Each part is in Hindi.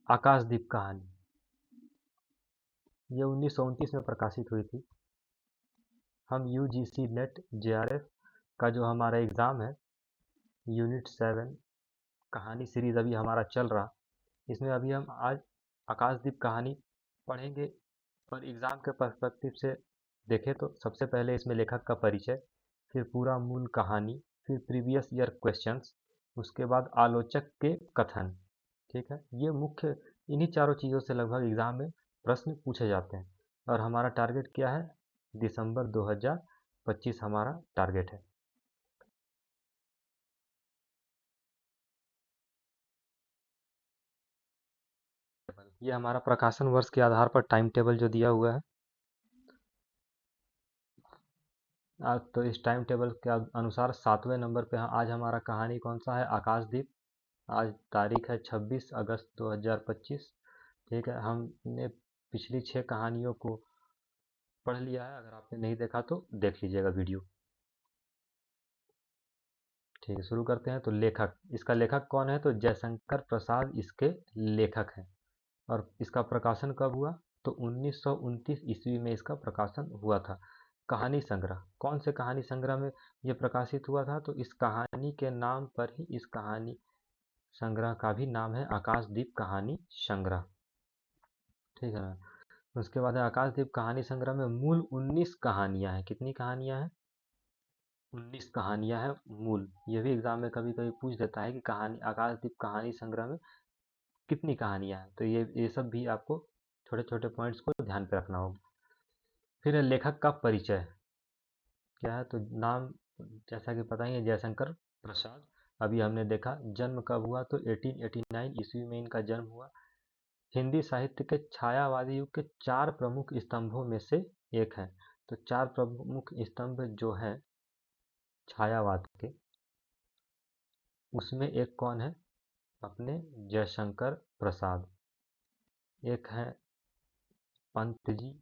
आकाशदीप कहानी, ये 1929 में प्रकाशित हुई थी। हम यूजीसी नेट जेआरएफ का जो हमारा एग्ज़ाम है, यूनिट 7 कहानी सीरीज़ अभी हमारा चल रहा। इसमें अभी हम आज आकाशदीप कहानी पढ़ेंगे। और एग्ज़ाम के पर्सपेक्टिव से देखें तो सबसे पहले इसमें लेखक का परिचय, फिर पूरा मूल कहानी, फिर प्रीवियस ईयर क्वेश्चंस, उसके बाद आलोचक के कथन। ठीक है, ये मुख्य इन्हीं चारों चीज़ों से लगभग एग्ज़ाम में प्रश्न पूछे जाते हैं। और हमारा टारगेट क्या है? दिसंबर 2025 हमारा टारगेट है। ये हमारा प्रकाशन वर्ष के आधार पर टाइम टेबल जो दिया हुआ है। आज तो इस टाइम टेबल के अनुसार 7वें नंबर पे आज हमारा कहानी कौन सा है? आकाशदीप। आज तारीख है 26 अगस्त 2025। ठीक है, हमने पिछली 6 कहानियों को पढ़ लिया है। अगर आपने नहीं देखा तो देख लीजिएगा वीडियो। ठीक है, शुरू करते हैं। तो लेखक, इसका लेखक कौन है? तो जयशंकर प्रसाद इसके लेखक हैं। और इसका प्रकाशन कब हुआ? तो 1929 ईस्वी में इसका प्रकाशन हुआ था। कहानी संग्रह, कौन से कहानी संग्रह में ये प्रकाशित हुआ था? तो इस कहानी के नाम पर ही इस कहानी संग्रह का भी नाम है आकाशदीप कहानी संग्रह। ठीक है ना। उसके बाद है आकाशदीप कहानी संग्रह में मूल 19 कहानियां हैं। कितनी कहानियां हैं? 19 कहानियां हैं मूल। ये भी एग्जाम में कभी कभी पूछ देता है कि कहानी आकाशदीप कहानी संग्रह में कितनी कहानियां हैं। तो ये सब भी आपको छोटे छोटे पॉइंट्स को ध्यान पे रखना होगा। फिर है लेखक का परिचय, क्या है? तो नाम जैसा कि पता ही है, जयशंकर प्रसाद। अभी हमने देखा जन्म कब हुआ? तो 1889 ईस्वी में इनका जन्म हुआ। हिंदी साहित्य के छायावादी युग के 4 प्रमुख स्तंभों में से एक है। तो 4 प्रमुख स्तंभ जो है छायावाद के, उसमें एक कौन है? अपने जयशंकर प्रसाद। एक है पंत जी,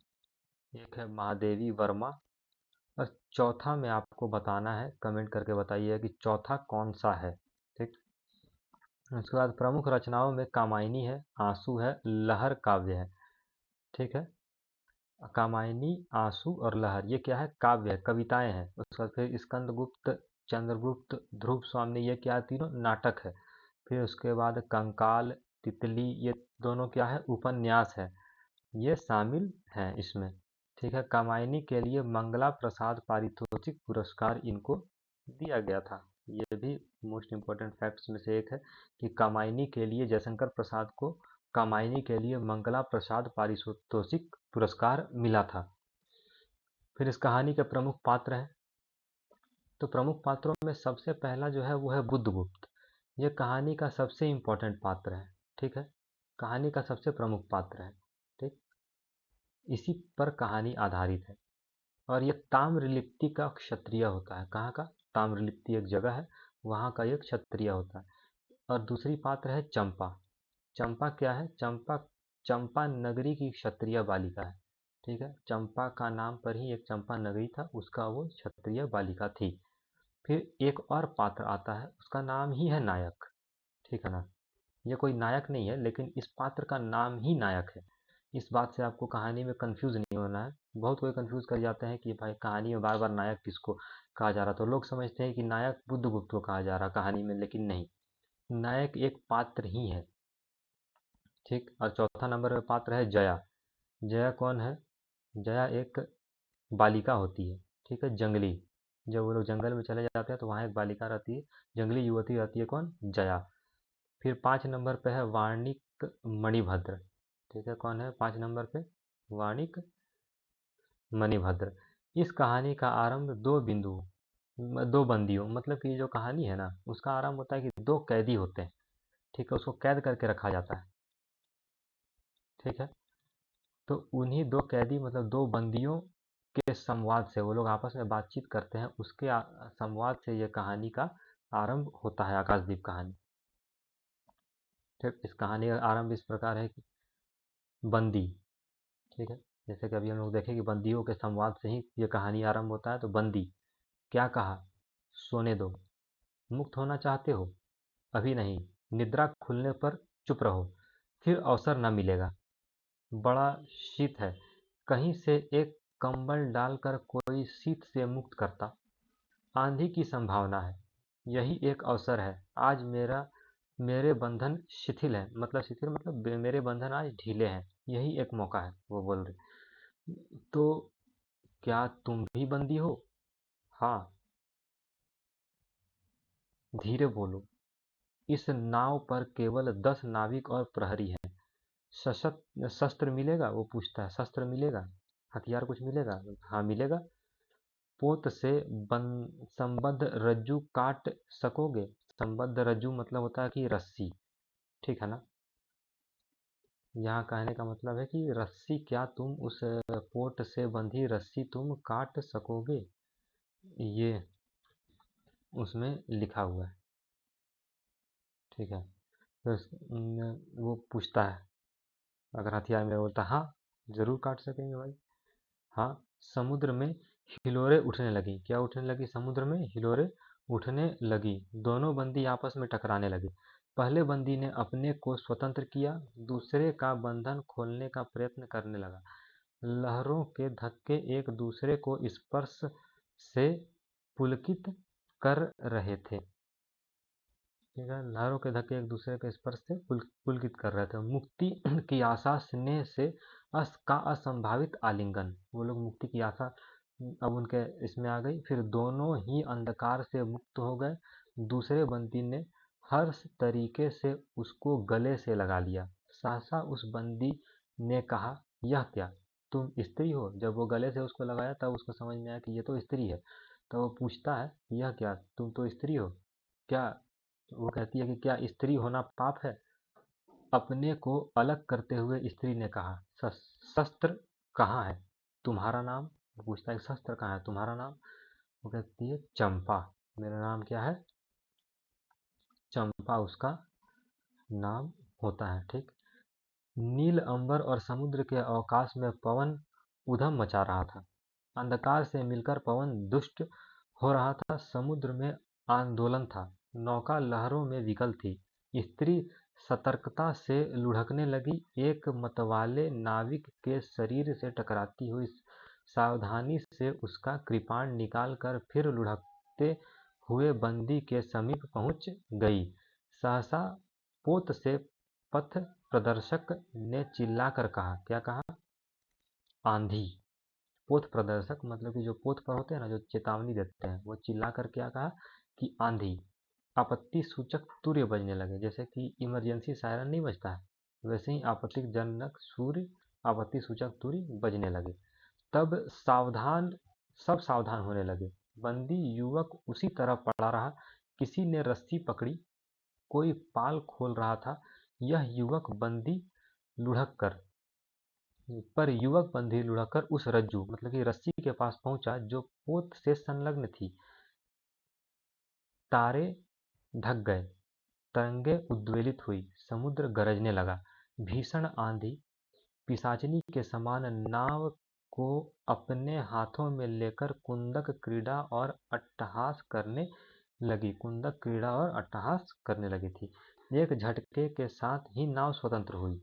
एक है महादेवी वर्मा, और चौथा में आपको बताना है, कमेंट करके बताइए कि चौथा कौन सा है। ठीक। उसके बाद प्रमुख रचनाओं में कामायनी है, आंसू है, लहर काव्य है। ठीक है, कामायनी, आंसू और लहर ये क्या है? काव्य है, कविताएं हैं। उसके बाद फिर स्कंदगुप्त, चंद्रगुप्त, ध्रुव स्वामी, ये क्या है? तीनों नाटक है। फिर उसके बाद कंकाल, तितली, ये दोनों क्या है? उपन्यास है। ये शामिल हैं इसमें। ठीक है, कामायनी के लिए मंगला प्रसाद पारितोषिक पुरस्कार इनको दिया गया था। ये भी मोस्ट इम्पोर्टेंट फैक्ट्स में से एक है कि कामायनी के लिए जयशंकर प्रसाद को कामायनी के लिए मंगला प्रसाद पारितोषिक पुरस्कार मिला था। फिर इस कहानी के प्रमुख पात्र हैं। तो प्रमुख पात्रों में सबसे पहला जो है वो है बुद्धगुप्त। ये कहानी का सबसे इम्पोर्टेंट पात्र है। ठीक है, कहानी का सबसे प्रमुख पात्र है। ठीक, इसी पर कहानी आधारित है। और ये ताम्रलिप्ति का क्षत्रिय होता है। कहाँ का? ताम्रलिप्ति एक जगह है, वहाँ का एक क्षत्रिय होता है। और दूसरी पात्र है चंपा। चंपा क्या है? चंपा चंपा नगरी की क्षत्रिय बालिका है। ठीक है, चंपा का नाम पर ही एक चंपा नगरी था, उसका वो क्षत्रिय बालिका थी। फिर एक और पात्र आता है, उसका नाम ही है नायक। ठीक है ना, ये कोई नायक नहीं है, लेकिन इस पात्र का नाम ही नायक है। इस बात से आपको कहानी में कंफ्यूज नहीं होना है। बहुत कोई कंफ्यूज कर जाते हैं कि भाई कहानी में बार बार नायक किसको कहा जा रहा, तो लोग समझते हैं कि नायक बुद्धगुप्त को कहा जा रहा कहानी में, लेकिन नहीं, नायक एक पात्र ही है। ठीक, और चौथा नंबर पे पात्र है जया। जया कौन है? जया एक बालिका होती है। ठीक है, जंगली, जब वो लोग जंगल में चले जाते हैं तो वहाँ एक बालिका रहती है, जंगली युवती रहती है। कौन? जया। फिर 5 नंबर पे है वाणिक मणिभद्र। ठीक है, कौन है 5 नंबर पे? वाणिक मणिभद्र। इस कहानी का आरंभ दो बंदियों, मतलब कि जो कहानी है ना, उसका आरंभ होता है कि 2 कैदी होते हैं। ठीक है, उसको कैद करके रखा जाता है। ठीक है, तो उन्हीं 2 कैदी मतलब 2 बंदियों के संवाद से, वो लोग आपस में बातचीत करते हैं, उसके संवाद से यह कहानी का आरंभ होता है, आकाशदीप कहानी। ठीक, इस कहानी का आरंभ इस प्रकार है कि बंदी, ठीक है, जैसे कि अभी हम लोग देखें कि बंदियों के संवाद से ही ये कहानी आरंभ होता है। तो बंदी, क्या कहा? सोने दो। मुक्त होना चाहते हो? अभी नहीं, निद्रा खुलने पर चुप रहो। फिर अवसर न मिलेगा। बड़ा शीत है, कहीं से एक कंबल डालकर कोई शीत से मुक्त करता। आंधी की संभावना है, यही एक अवसर है। आज मेरे बंधन शिथिल हैं, मतलब शिथिल मतलब मेरे बंधन आज ढीले हैं, यही एक मौका है, वो बोल रहे। तो क्या तुम भी बंदी हो? हाँ, धीरे बोलो। इस नाव पर केवल 10 नाविक और प्रहरी हैं। शस्त्र मिलेगा? वो पूछता है, शस्त्र मिलेगा, हथियार कुछ मिलेगा? हाँ मिलेगा। पोत से संबद्ध रज्जू काट सकोगे? संबद्ध रज्जू मतलब होता है कि रस्सी, ठीक है ना। यहाँ कहने का मतलब है कि रस्सी, क्या तुम उस पोत से बंधी रस्सी तुम काट सकोगे? ये उसमें लिखा हुआ है, ठीक है। तो वो पूछता है, अगर हथियार में बोलता हाँ जरूर काट सकेंगे भाई। हाँ, समुद्र में हिलोरें उठने लगी। क्या उठने लगी? समुद्र में हिलोरें उठने लगी। दोनों बंदी आपस में टकराने लगे। पहले बंदी ने अपने को स्वतंत्र किया, दूसरे का बंधन खोलने का प्रयत्न करने लगा। लहरों के धक्के एक दूसरे को स्पर्श से पुलकित कर रहे थे। ठीक है, लहरों के धक्के एक दूसरे के स्पर्श से पुलकित कर रहे थे। मुक्ति की आशा, स्नेह से का असंभावित आलिंगन। वो लोग मुक्ति की आशा अब उनके इसमें आ गई। फिर दोनों ही अंधकार से मुक्त हो गए। दूसरे बंदी ने हर तरीके से उसको गले से लगा लिया। सहसा उस बंदी ने कहा, यह क्या, तुम स्त्री हो? जब वो गले से उसको लगाया तब उसको समझ में आया कि ये तो स्त्री है। तो वो पूछता है, यह क्या, तुम तो स्त्री हो क्या? वो कहती है कि क्या स्त्री होना पाप है? अपने को अलग करते हुए स्त्री ने कहा, शस्त्र कहाँ है तुम्हारा नाम? वो पूछता है शस्त्र कहाँ है तुम्हारा नाम? वो कहती है चंपा। मेरा नाम क्या है? चंपा उसका नाम होता है, ठीक। नील अंबर और समुद्र के अवकाश में पवन उधम मचा रहा था। अंधकार से मिलकर पवन दुष्ट हो रहा था। समुद्र में आंदोलन था, नौका लहरों में विकल थी। स्त्री सतर्कता से लुढ़कने लगी, एक मतवाले नाविक के शरीर से टकराती हुई सावधानी से उसका कृपाण निकालकर फिर लुढ़कते हुए बंदी के समीप पहुंच गई। सहसा पोत से पथ प्रदर्शक ने चिल्लाकर कहा, क्या कहा? आंधी। पोत प्रदर्शक मतलब कि जो पोत पर होते हैं ना, जो चेतावनी देते हैं, वो चिल्ला कर क्या कहा कि आंधी। आपत्ति सूचक तूर्य बजने लगे, जैसे कि इमरजेंसी सायरन नहीं बजता है, वैसे ही आपत्ति सूचक तूर्य बजने लगे। तब सब सावधान होने लगे। बंदी युवक उसी तरह पड़ा रहा। किसी ने रस्सी पकड़ी, कोई पाल खोल रहा था। यह युवक बंदी लुढ़क कर युवक बंदी लुढ़ककर उस रज्जू मतलब कि रस्सी के पास पहुंचा जो पोत से संलग्न थी। तारे ढक गए, तरंगे उद्वेलित हुई, समुद्र गरजने लगा। भीषण आंधी पिशाचिनी के समान नाव को अपने हाथों में लेकर कुंदक क्रीड़ा और अट्टहास करने लगी थी। एक झटके के साथ ही नाव स्वतंत्र हुई।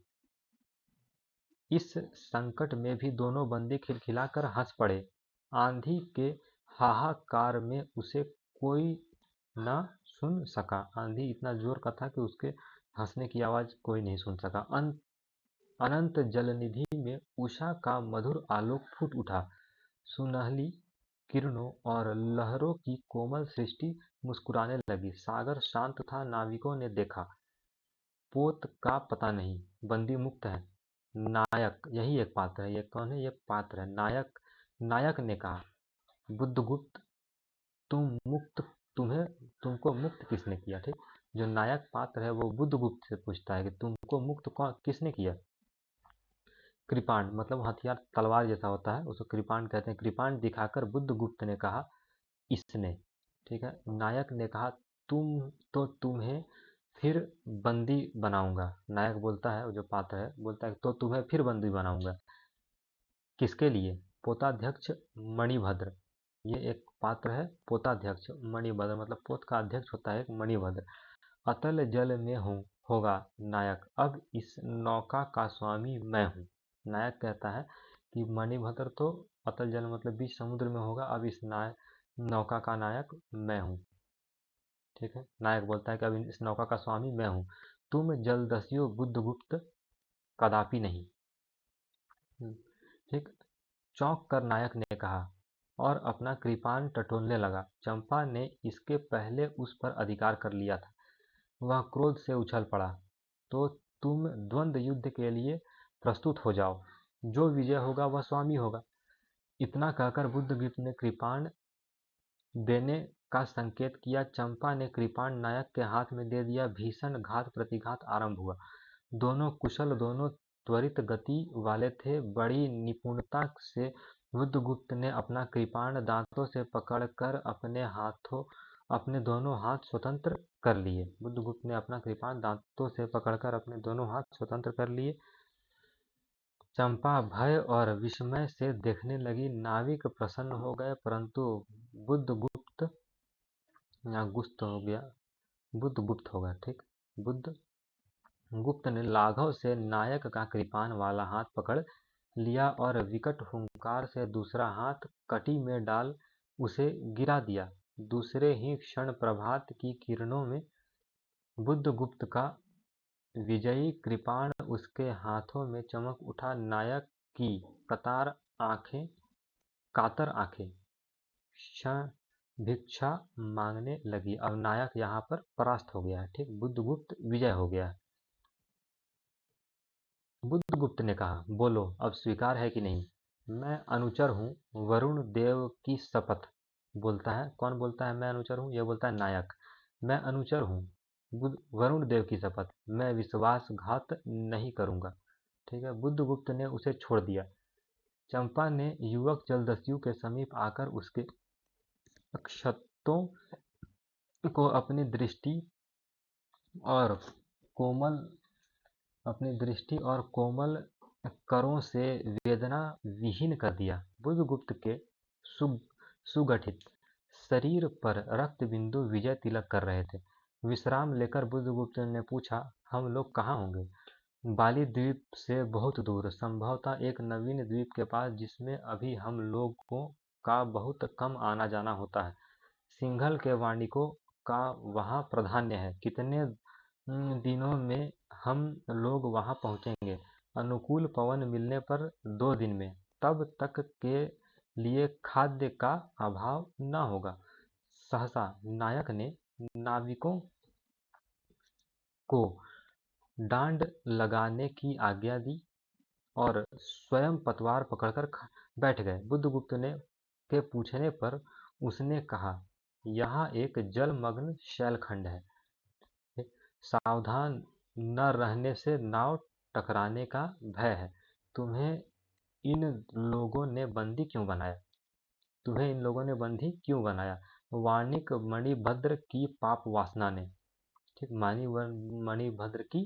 इस संकट में भी दोनों बंदी खिलखिलाकर हंस पड़े। आंधी के हाहाकार में उसे कोई न सुन सका। आंधी इतना जोर का था कि उसके हंसने की आवाज कोई नहीं सुन सका। अनंत जलनिधि में उषा का मधुर आलोक फूट उठा। सुनहली किरणों और लहरों की कोमल सृष्टि मुस्कुराने लगी। सागर शांत था। नाविकों ने देखा, पोत का पता नहीं, बंदी मुक्त है। नायक, यही एक पात्र है। ये कौन है? ये पात्र है नायक। नायक ने कहा, बुद्धगुप्त, तुम मुक्त तुम्हें तुमको मुक्त किसने किया? ठीक, जो नायक पात्र है वो बुद्धगुप्त से पूछता है कि तुमको मुक्त कौन किसने किया? कृपाण मतलब हथियार तलवार जैसा होता है, उसको कृपाण कहते हैं। कृपाण दिखाकर बुद्धगुप्त ने कहा, इसने। ठीक है, नायक ने कहा, तुम्हें फिर बंदी बनाऊंगा। नायक बोलता है, जो पात्र है बोलता है, तो तुम्हें फिर बंदी बनाऊंगा। किसके लिए? पोताध्यक्ष मणिभद्र। ये एक पात्र है, पोताध्यक्ष मणिभद्र मतलब पोत का अध्यक्ष होता है एक मणिभद्र। अतल जल में हूँ, होगा नायक, अब इस नौका का स्वामी मैं हूँ। नायक कहता है कि मणिभद्र तो अतल जल मतलब बीच समुद्र में होगा, अब इस नौका का नायक मैं हूँ। ठीक है, नायक बोलता है कि अब इस नौका का स्वामी मैं हूँ, तुम जलदस्यु बुद्धगुप्त कदापि नहीं। ठीक, चौंक कर नायक ने कहा और अपना कृपाण टटोलने लगा। चंपा ने इसके पहले उस पर अधिकार कर लिया था। वह क्रोध से उछल पड़ा। तो तुम द्वंद्व युद्ध के लिए प्रस्तुत हो जाओ, जो विजय होगा वह स्वामी होगा। इतना कहकर बुद्धगुप्त ने कृपाण देने का संकेत किया। चंपा ने कृपाण नायक के हाथ में दे दिया। भीषण घात प्रतिघात आरंभ हुआ। दोनों कुशल, दोनों त्वरित गति वाले थे। बड़ी निपुणता से बुद्धगुप्त ने अपना कृपाण दांतों से पकड़कर अपने दोनों हाथ स्वतंत्र कर लिए। बुद्धगुप्त ने अपना कृपाण दांतों से पकड़कर अपने दोनों हाथ स्वतंत्र कर लिए। चंपा भय और विस्मय से देखने लगी। नाविक प्रसन्न हो गए, परंतु बुद्धगुप्त यहाँ गुप्त हो गया, बुद्धगुप्त हो गया। ठीक, बुद्धगुप्त ने लाघव से नायक का कृपाण वाला हाथ पकड़ लिया और विकट हुंकार से दूसरा हाथ कटी में डाल उसे गिरा दिया। दूसरे ही क्षण प्रभात की किरणों में बुद्धगुप्त का विजयी कृपाण उसके हाथों में चमक उठा। नायक की कातर आंखें क्षण भिक्षा मांगने लगी। अब नायक यहाँ पर परास्त हो गया है। ठीक, बुद्धगुप्त विजय हो गया है। बुद्धगुप्त ने कहा, बोलो अब स्वीकार है कि नहीं? मैं अनुचर हूँ, वरुण देव की शपथ। बोलता है, कौन बोलता है मैं अनुचर हूँ? यह बोलता है नायक। मैं अनुचर हूँ, वरुण देव की शपथ, मैं विश्वासघात नहीं करूँगा। ठीक है, बुद्धगुप्त ने उसे छोड़ दिया। चंपा ने युवक जलदस्यु के समीप आकर उसके अक्षतों को और कोमल अपनी दृष्टि और कोमल करों से वेदना विहीन कर दिया। बुद्धगुप्त के सुगठित शरीर पर रक्त बिंदु विजय तिलक कर रहे थे। विश्राम लेकर बुद्धगुप्त ने पूछा, हम लोग कहाँ होंगे? बाली द्वीप से बहुत दूर, संभवतः एक नवीन द्वीप के पास, जिसमें अभी हम लोगों का बहुत कम आना जाना होता है। सिंघल के वाणिकों का वहाँ प्राधान्य है। कितने दिनों में हम लोग वहाँ पहुँचेंगे? अनुकूल पवन मिलने पर 2 दिन में। तब तक के लिए खाद्य का अभाव न होगा। सहसा नायक ने नाविकों को डांड लगाने की आज्ञा दी और स्वयं पतवार पकड़कर बैठ गए। बुद्धगुप्त ने के पूछने पर उसने कहा, यहाँ एक जलमग्न शैलखंड है। सावधान न रहने से नाव टकराने का भय है। तुम्हें इन लोगों ने बंदी क्यों बनाया? वाणिक मणिभद्र की पाप वासना ने। ठीक, मणिभद्र की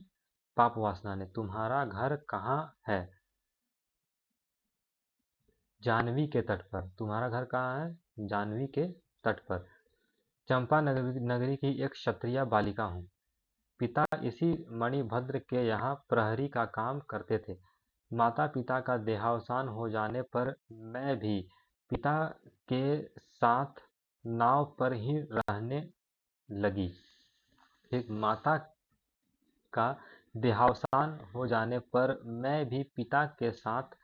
पाप वासना ने। तुम्हारा घर कहाँ है? जाह्नवी के तट पर। तुम्हारा घर कहाँ है? जाह्नवी के तट पर। चंपा नगरी की एक क्षत्रिय बालिका हूँ। पिता इसी मणिभद्र के यहाँ प्रहरी का काम करते थे। माता पिता का देहावसान हो जाने पर मैं भी पिता के साथ नाव पर ही रहने लगी। एक माता का देहावसान हो जाने पर मैं भी पिता के साथ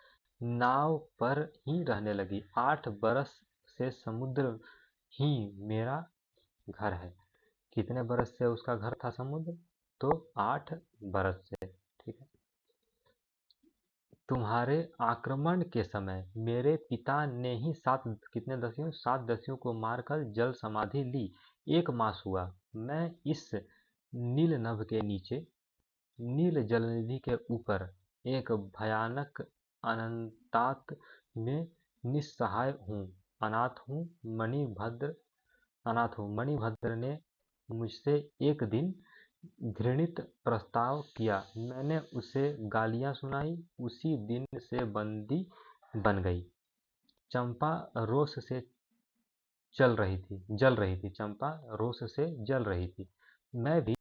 नाव पर ही रहने लगी। 8 बरस से समुद्र ही मेरा घर है। कितने बरस से उसका घर था समुद्र? तो 8 बरस से। ठीक है, तुम्हारे आक्रमण के समय मेरे पिता ने ही 7 दस्युओं को मारकर जल समाधि ली। 1 मास हुआ मैं इस नील नभ के नीचे, नील जलनिधि के ऊपर एक भयानक अनंतात में निस्सहाय हूँ, अनाथ हूँ। मणिभद्र ने मुझसे एक दिन घृणित प्रस्ताव किया। मैंने उसे गालियाँ सुनाई। उसी दिन से बंदी बन गई। चंपा रोष से जल रही थी। मैं भी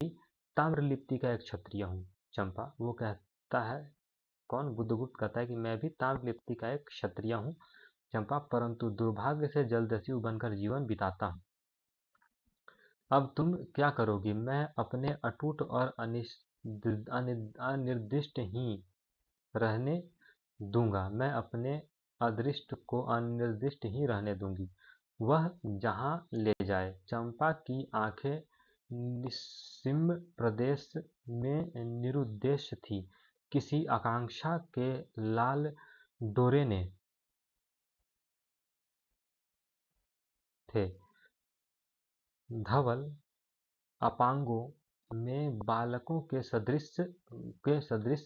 ताम्रलिप्ति का एक क्षत्रिय हूँ। चंपा वो कहता है, कौन? बुद्धगुप्त कहता है कि मैं भी ताम्रलिप्ति का एक क्षत्रिय हूँ चंपा, परंतु दुर्भाग्य से जलदस्यु बनकर जीवन बिताता हूँ। अब तुम क्या करोगी? मैं अपने अटूट और अनिर्दिष्ट ही रहने दूंगा। मैं अपने अदृष्ट को अनिर्दिष्ट ही रहने दूंगी, वह जहां ले जाए। चंपा की आंखें निस्सीम प्रदेश में निरुद्देश्य थी। किसी आकांक्षा के लाल डोरे ने थे। धवल अपांगों में बालकों के सदृश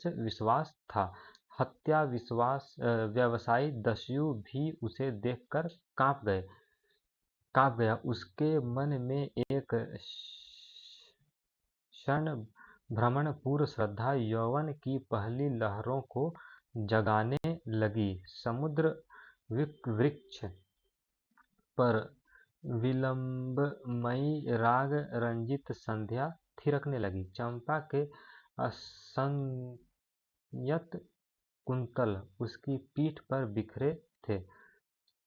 विश्वास था। हत्या विश्वास व्यवसायी दस्यु भी उसे देखकर कांप गया। उसके मन में एक क्षण भ्रमणपूर्व श्रद्धा यौवन की पहली लहरों को जगाने लगी। समुद्र वृक्ष पर विलंबमयी राग रंजित संध्या थिरकने लगी। चंपा के असंयत कुंतल उसकी पीठ पर बिखरे थे।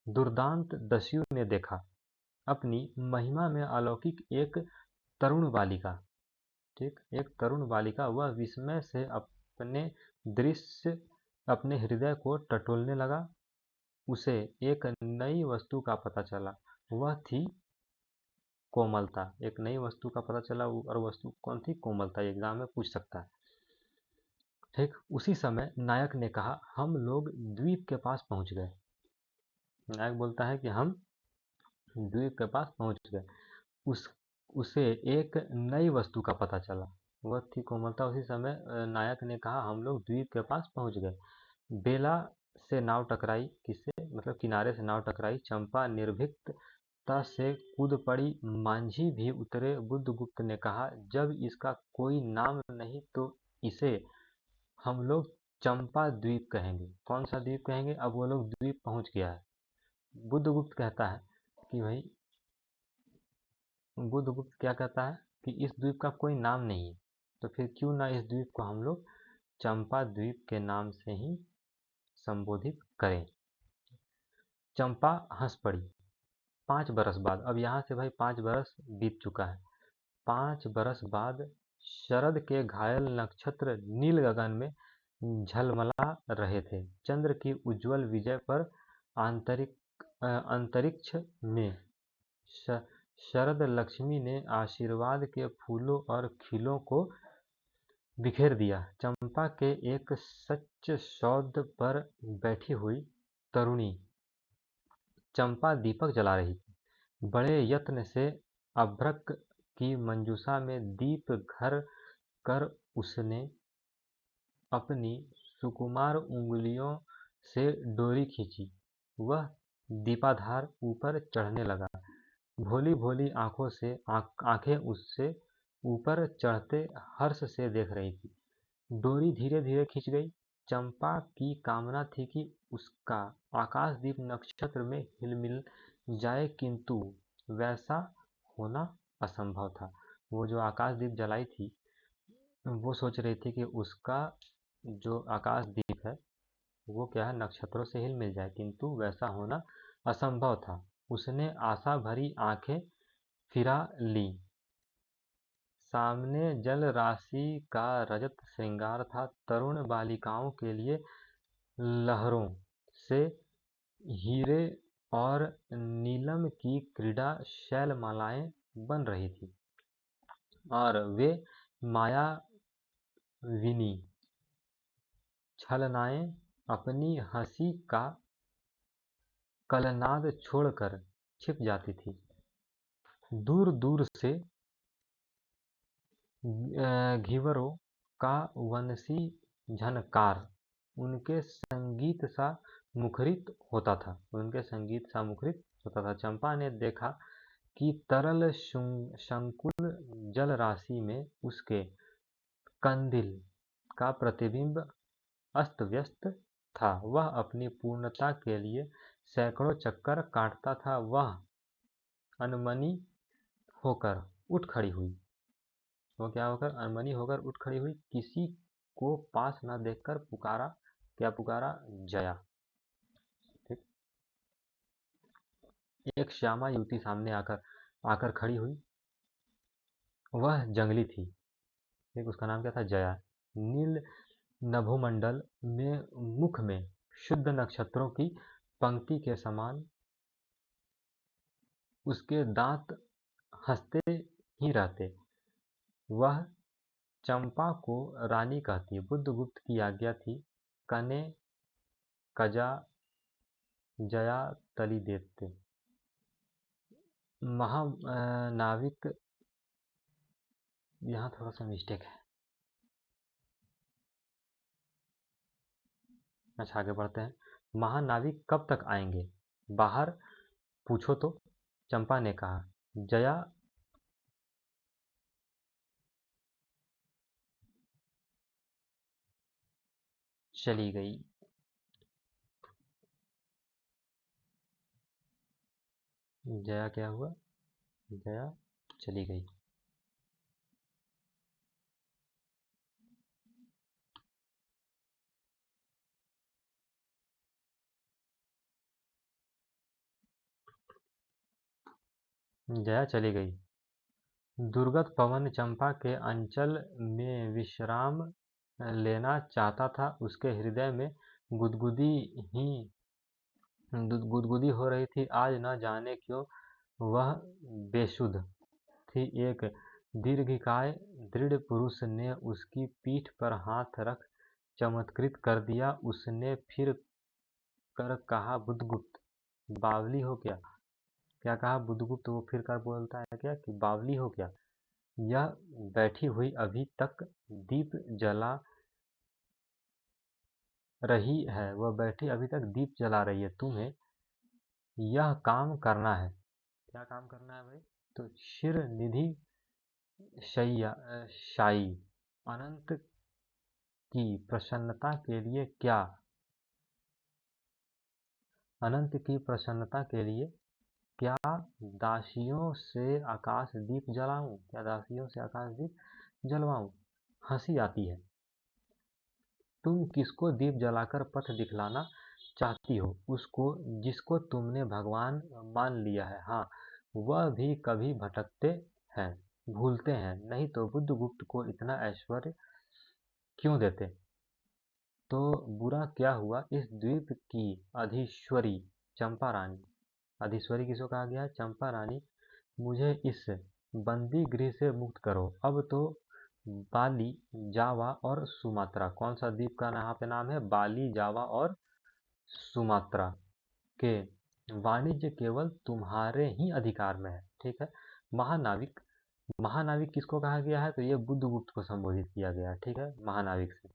दुर्दांत दस्यु ने देखा अपनी महिमा में अलौकिक एक तरुण बालिका। ठीक, एक तरुण बालिका। वह विस्मय से अपने दृश्य अपने हृदय को टटोलने लगा। उसे एक नई वस्तु का पता चला, वह थी कोमलता। एक नई वस्तु का पता चला, और वस्तु कौन थी? कोमलता। एग्जाम में पूछ सकता है। ठीक, उसी समय नायक ने कहा, हम लोग द्वीप के पास पहुंच गए। नायक बोलता है कि हम द्वीप के पास पहुंच गए। उसे एक नई वस्तु का पता चला, वह थी कोमलता। उसी समय नायक ने कहा, हम लोग द्वीप के पास पहुंच गए। बेला से नाव टकराई। किससे? मतलब किनारे से नाव टकराई। चंपा निर्भीकता से कूद पड़ी। मांझी भी उतरे। बुद्धगुप्त ने कहा, जब इसका कोई नाम नहीं तो इसे हम लोग चंपा द्वीप कहेंगे। कौन सा द्वीप कहेंगे? अब वो लोग द्वीप पहुंच गया है। बुद्धगुप्त कहता है कि भाई, बुद्धगुप्त क्या कहता है कि इस द्वीप का कोई नाम नहीं है, तो फिर क्यों ना इस द्वीप को हम लोग चंपा द्वीप के नाम से ही संबोधित करें। चंपा हंस पड़ी। 5 बरस बाद, अब यहाँ से भाई 5 बरस बीत चुका है। 5 बरस बाद शरद के घायल नक्षत्र नील गगन में झलमला रहे थे। चंद्र की उज्जवल विजय पर अंतरिक्ष में शरद लक्ष्मी ने आशीर्वाद के फूलों और खिलों को बिखेर दिया। चंपा के एक सच्च सौध पर बैठी हुई तरुणी चंपा दीपक जला रही थी। बड़े यत्न से अभ्रक की मंजूषा में दीप घर कर उसने अपनी सुकुमार उंगलियों से डोरी खींची। वह दीपाधार ऊपर चढ़ने लगा। भोली भोली आंखें उससे ऊपर चढ़ते हर्ष से देख रही थी। डोरी धीरे धीरे खिंच गई। चंपा की कामना थी कि उसका आकाशदीप नक्षत्र में हिलमिल जाए, किंतु वैसा होना असंभव था। वो जो आकाशदीप जलाई थी, वो सोच रही थी कि उसका जो आकाशदीप है वो क्या है, नक्षत्रों से हिल मिल जाए, किंतु वैसा होना असंभव था। उसने आशा भरी आंखें फिरा ली। सामने जल राशि का रजत श्रृंगार था। तरुण बालिकाओं के लिए लहरों से हीरे और नीलम की क्रीड़ा शैलमालाएं बन रही थी, और वे मायाविनी छलनाएं अपनी हंसी का कलनाद छोड़कर छिप जाती थी। दूर दूर से घीवरों का वंशी झनकार उनके संगीत सा मुखरित होता था। चंपा ने देखा कि तरल संकुल जल राशि में उसके कंदिल का प्रतिबिंब अस्त व्यस्त था। वह अपनी पूर्णता के लिए सैकड़ों चक्कर काटता था। वह अनमनी होकर उठ खड़ी हुई। वो क्या होकर अनमनी होकर उठ खड़ी हुई, किसी को पास न देखकर पुकारा, क्या पुकारा? जया। ठीक। एक श्यामा युवती सामने आकर आकर खड़ी हुई। वह जंगली थी। एक उसका नाम क्या था? जया। नील नभोमंडल में मुख में शुद्ध नक्षत्रों की पंक्ति के समान उसके दांत हंसते ही रहते। वह चंपा को रानी कहती। बुद्धगुप्त की आज्ञा थी, कने कजा जया तली देते। महानाविक, यहाँ थोड़ा सा मिस्टेक है। अच्छा, आगे बढ़ते हैं। महानाविक कब तक आएंगे? बाहर पूछो तो, चंपा ने कहा। जया चली गई। जया क्या हुआ? जया चली गई। जया चली गई। दुर्गत पवन चंपा के अंचल में विश्राम लेना चाहता था। उसके हृदय में गुदगुदी ही गुदगुदी हो रही थी। आज न जाने क्यों वह बेसुध थी। एक दीर्घकाय दृढ़ पुरुष ने उसकी पीठ पर हाथ रख चमत्कृत कर दिया। उसने फिर कर कहा, बुद्धगुप्त बावली हो क्या? क्या कहा बुद्धगुप्त? वो फिर कर बोलता है क्या कि बावली हो क्या? यह बैठी हुई अभी तक दीप जला रही है। वह बैठी अभी तक दीप जला रही है। तुम्हें यह काम करना है। क्या काम करना है भाई? तो शिर निधि शाई अनंत की प्रसन्नता के लिए क्या? अनंत की प्रसन्नता के लिए क्या दासियों से आकाश दीप जलाऊं? क्या दासियों से आकाश दीप जलवाऊं? हंसी आती है। तुम किसको दीप जलाकर पथ दिखलाना चाहती हो? उसको जिसको तुमने भगवान मान लिया है। हाँ, वह भी कभी भटकते हैं, भूलते हैं। नहीं तो बुद्धगुप्त को इतना ऐश्वर्य क्यों देते? तो बुरा क्या हुआ? इस द्वीप की अधीश्वरी चंपा रानी, अधीश्वरी किसको कहा गया? चंपा रानी, मुझे इस बंदी गृह से मुक्त करो। अब तो बाली, जावा और सुमात्रा, कौन सा द्वीप का यहाँ पे नाम है? बाली, जावा और सुमात्रा के वाणिज्य केवल तुम्हारे ही अधिकार में है। ठीक है। महानाविक, महानाविक किसको कहा गया है? तो ये बुद्धगुप्त को संबोधित किया गया है। ठीक है, महानाविक से।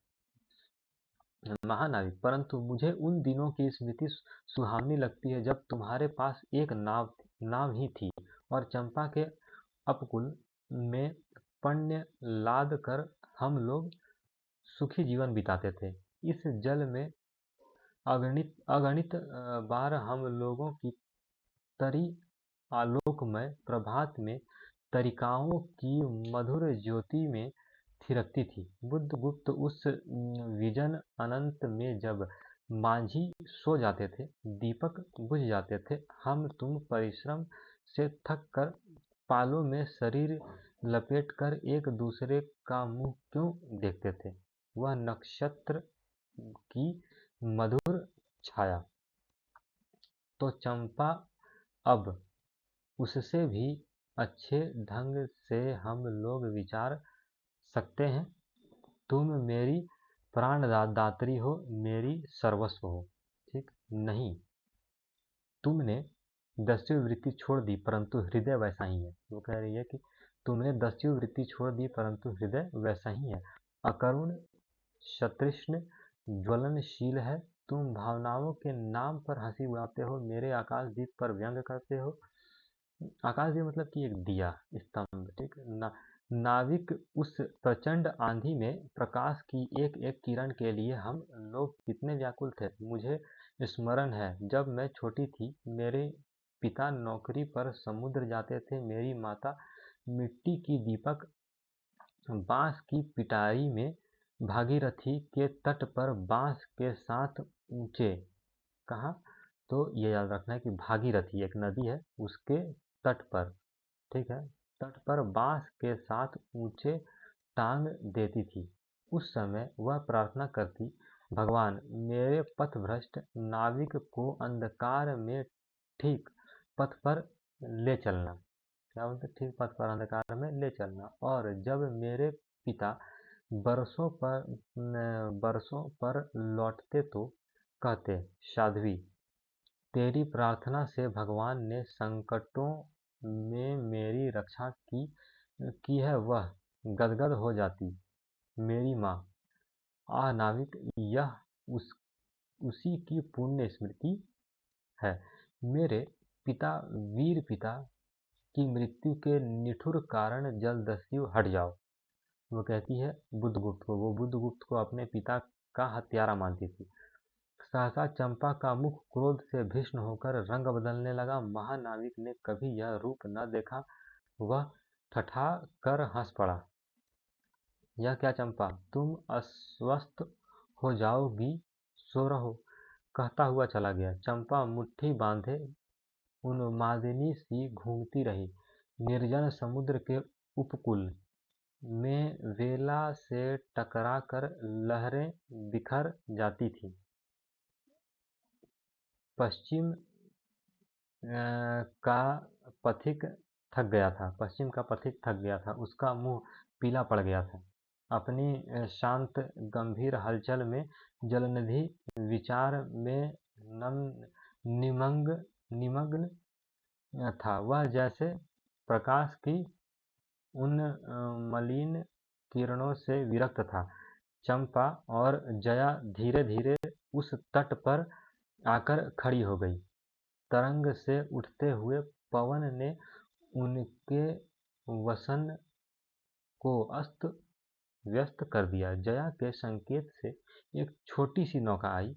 महानाविक, परंतु मुझे उन दिनों की स्मृति सुहावनी लगती है जब तुम्हारे पास एक नाव ही थी और चंपा के अपकुल में पण्य लाद कर हम लोग सुखी जीवन बिताते थे। इस जल में अगणित अगणित बार हम लोगों की तरी आलोकमय प्रभात में तरिकाओं की मधुर ज्योति में थिरकती थी। बुद्धगुप्त, उस विजन अनंत में जब मांझी सो जाते थे, दीपक बुझ जाते थे, हम तुम परिश्रम से थक कर पालों में शरीर लपेट कर एक दूसरे का मुंह क्यों देखते थे? वह नक्षत्र की मधुर छाया। तो चंपा, अब उससे भी अच्छे ढंग से हम लोग विचार सकते हैं। तुम मेरी दात्री हो, मेरी सर्वस्व हो। ठीक नहीं, तुमने 10वीं वृत्ति छोड़ दी परंतु हृदय वैसा ही है। वो कह रही है कि तुमने 10वीं वृत्ति छोड़ दी परंतु हृदय वैसा ही है। अकरुण, सतृष्ण, ज्वलनशील है। तुम भावनाओं के नाम पर हंसी उड़ाते हो, मेरे आकाशदीप पर व्यंग करते हो। आकाशदीप मतलब कि एक दिया स्तंभ। ठीक ना, नाविक, उस प्रचंड आंधी में प्रकाश की एक एक किरण के लिए हम लोग कितने व्याकुल थे। मुझे स्मरण है जब मैं छोटी थी, मेरे पिता नौकरी पर समुद्र जाते थे, मेरी माता मिट्टी की दीपक बांस की पिटारी में भागीरथी के तट पर बांस के साथ ऊंचे, कहाँ, तो ये याद रखना है कि भागीरथी एक नदी है, उसके तट पर, ठीक है, तट पर बांस के साथ ऊंचे टांग देती थी। उस समय वह प्रार्थना करती, भगवान, मेरे पथभ्रष्ट नाविक को अंधकार में ठीक पथ पर ले चलना, क्या बोलते, ठीक पथ पर अंधकार में ले चलना। और जब मेरे पिता बरसों पर लौटते तो कहते, साध्वी, तेरी प्रार्थना से भगवान ने संकटों में मेरी रक्षा की है। वह गदगद हो जाती, मेरी माँ। आह नाविक, यह उसी की पुण्य स्मृति है। मेरे पिता, वीर पिता की मृत्यु के निठुर कारण जलदस्यु हट जाओ। वो कहती है बुद्धगुप्त को, वो बुद्धगुप्त को अपने पिता का हत्यारा मानती थी। सहसा चंपा का मुख क्रोध से भीषण होकर रंग बदलने लगा। महानाविक ने कभी यह रूप न देखा। वह ठठा कर हंस पड़ा। यह क्या चंपा, तुम अस्वस्थ हो जाओगी, सो रहो, कहता हुआ चला गया। चंपा मुट्ठी बांधे उन्मादिनी सी घूमती रही। निर्जन समुद्र के उपकूल में वेला से टकराकर लहरें बिखर जाती थीं। पश्चिम का पथिक थक गया था। उसका मुंह पीला पड़ गया था। अपनी शांत गंभीर हलचल में जलनिधि विचार में निमग्न था। वह जैसे प्रकाश की उन मलिन किरणों से विरक्त था। चंपा और जया धीरे धीरे उस तट पर आकर खड़ी हो गई। तरंग से उठते हुए पवन ने उनके वसन को अस्त व्यस्त कर दिया। जया के संकेत से एक छोटी सी नौका आई।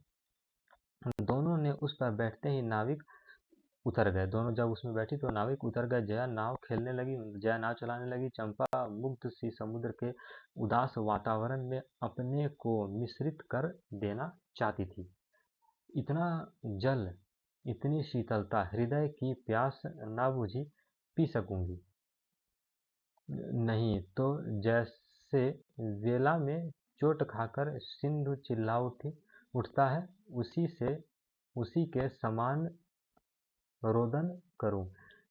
दोनों ने उस पर बैठते ही नाविक उतर गए। दोनों जब उसमें बैठी तो नाविक उतर गए। जया नाव खेलने लगी, जया नाव चलाने लगी। चंपा मुग्ध सी समुद्र के उदास वातावरण में अपने को मिश्रित कर देना चाहती थी। इतना जल, इतनी शीतलता, हृदय की प्यास ना बुझी, पी सकूंगी नहीं। तो जैसे वेला में चोट खाकर सिंधु चिल्ला उठता है, उसी के समान रोदन करूं,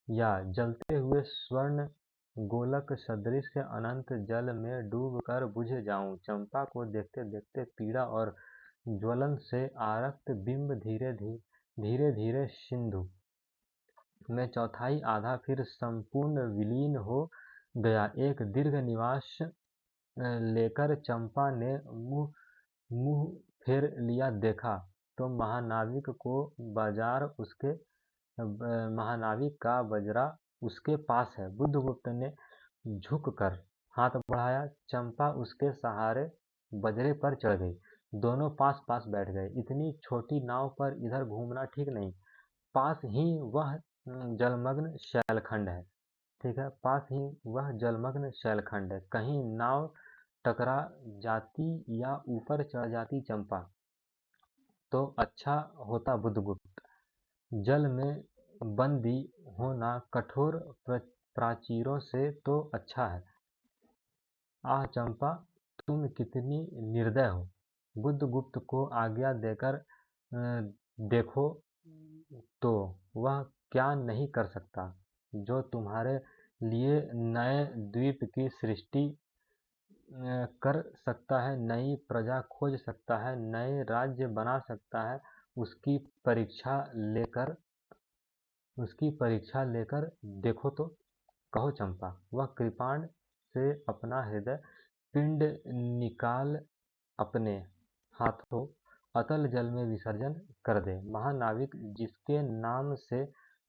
या जलते हुए स्वर्ण गोलक सदृश अनंत जल में डूब कर बुझ जाऊं। चंपा को देखते देखते पीड़ा और ज्वलन से आरक्त बिंब धीरे धीरे सिंधु में चौथाई आधा फिर संपूर्ण विलीन हो गया। एक दीर्घ निश्वास लेकर चंपा ने मुंह फेर लिया। देखा तो महानाविक का बजरा उसके पास है। बुद्धगुप्त ने झुककर हाथ बढ़ाया। चंपा उसके सहारे बजरे पर चढ़ गई। दोनों पास पास बैठ गए। इतनी छोटी नाव पर इधर घूमना ठीक नहीं। पास ही वह जलमग्न शैलखंड है, ठीक है, पास ही वह जलमग्न शैलखंड है। कहीं नाव टकरा जाती या ऊपर चढ़ जाती चंपा तो अच्छा होता। बुद्धगुप्त, जल में बंदी होना कठोर प्राचीरों से तो अच्छा है। आह चंपा, तुम कितनी निर्दय हो। बुद्धगुप्त को आज्ञा देकर देखो तो वह क्या नहीं कर सकता। जो तुम्हारे लिए नए द्वीप की सृष्टि कर सकता है, नई प्रजा खोज सकता है, नए राज्य बना सकता है, उसकी परीक्षा लेकर देखो तो। कहो चंपा। वह कृपाण से अपना हृदय पिंड निकाल अपने हाथों अतल जल में विसर्जन कर दे। महानाविक, जिसके नाम से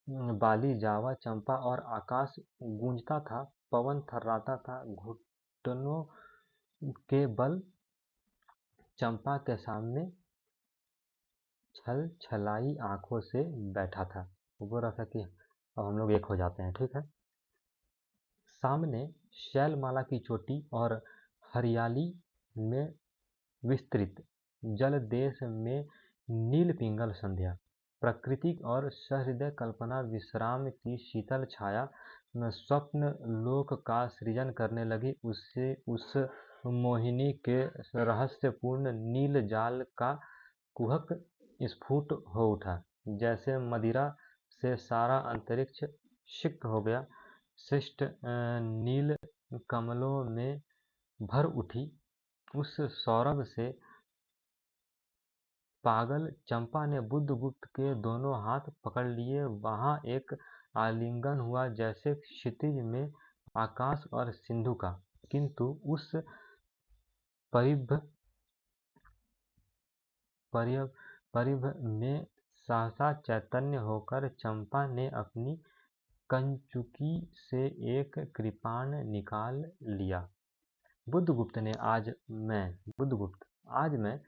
बाली, जावा, चंपा और आकाश गूंजता था, पवन थर्राता था, घुटनों के बल चंपा के सामने छल छलाई आंखों से बैठा था। वो बोल रहा था कि अब हम लोग एक हो जाते हैं, ठीक है। सामने शैलमाला की चोटी और हरियाली में विस्तृत जल देश में नील पिंगल संध्या, प्रकृति और सहृदय कल्पना विश्राम की शीतल छाया में स्वप्न लोक का सृजन करने लगी। उससे उस मोहिनी के रहस्यपूर्ण नील जाल का कुहक स्फुट हो उठा, जैसे मदिरा से सारा अंतरिक्ष सिक्त हो गया। श्रेष्ठ नील कमलों में भर उठी उस सौरभ से पागल चंपा ने बुद्धगुप्त के दोनों हाथ पकड़ लिए। वहां एक आलिंगन हुआ जैसे क्षितिज में आकाश और सिंधु का, किंतु उस परिभ परिभ परिभ में सहसा चैतन्य होकर चंपा ने अपनी कंचुकी से एक कृपाण निकाल लिया। बुद्धगुप्त आज मैं